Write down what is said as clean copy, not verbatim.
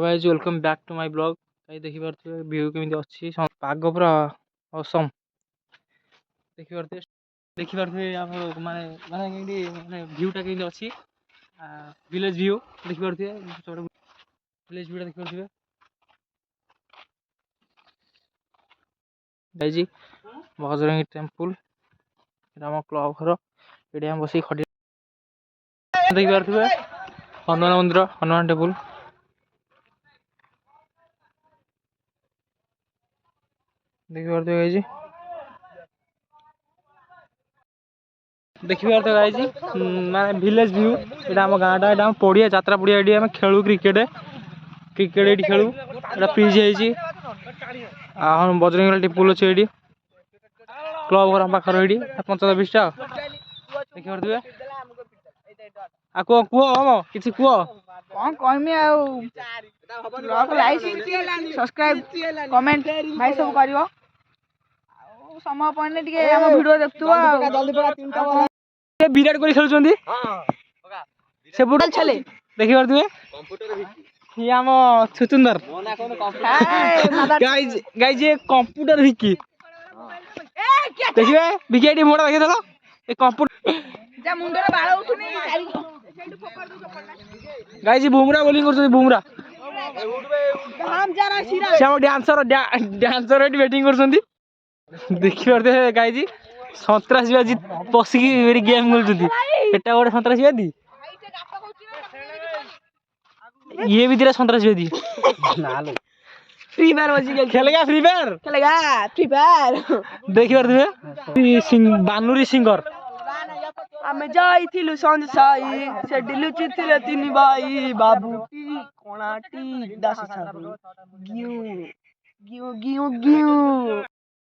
Guys welcome back to my blog. कहीं देखि पारथि view केमिति अछि पाग पूरा ऑसम देखि पारथि आप माने माने केमिति माने व्यूटा केमिति अछि विलेज व्यू देखि पारथि विलेज व्यू देखि पारथि guys Bajrangi temple Ram club घर एडी हम बसी खडी देखि पारथि हनुमान मंदिर हनुमान टेंपल देखि पारथि गाइस देखिए तो गाइज माने विलेज व्यू एटा हम गाँटा एटा हम पड़िया यात्रा पड़िया एटी हम खेलू क्रिकेट क्रिकेट एटी खेलू एटा पिच है हम बजरंगी टेम्पल अच्छे एटी क्लब घर पाखर एटी 15-20 टा देखि परथि आ को हम किछि को कौन कहमी आ ब्लॉग लाइक सब्सक्राइब कमेंट भाई सब करिवो समय पड़ने टिके हम वीडियो देखतुवा ए विराट कोहली खेलुचंदी से बुटल छले देखि परथि कंप्यूटर ये हम छुचुंदर गाइज गाइज ये कंप्यूटर विकी देखिए विकेट मोड़ा देखि देलो ए कंप्यूटर जा मुंडे रे बाळ उठुनी गाइज बुमरा बॉलिंग करछन बुमरा हम जरा सिरा से डांसर एटी बैटिंग करछंदी देखि परथि गाइज सन्त्रासबाजी पसिकी गेम खेलुचंदी एटा गोटे सन्त्रासबादी ये भी तेरा सन्त्रासबादी फ्री फायर बजी खेलेगा फ्री फायर देखि परथि बानुरी सिंगर आमे जाइथिलु संसाई से डिलुचिथिले तिनी भाई बाबूटी कोणाटी दास साबु गिउ गिउ गिउ गिउ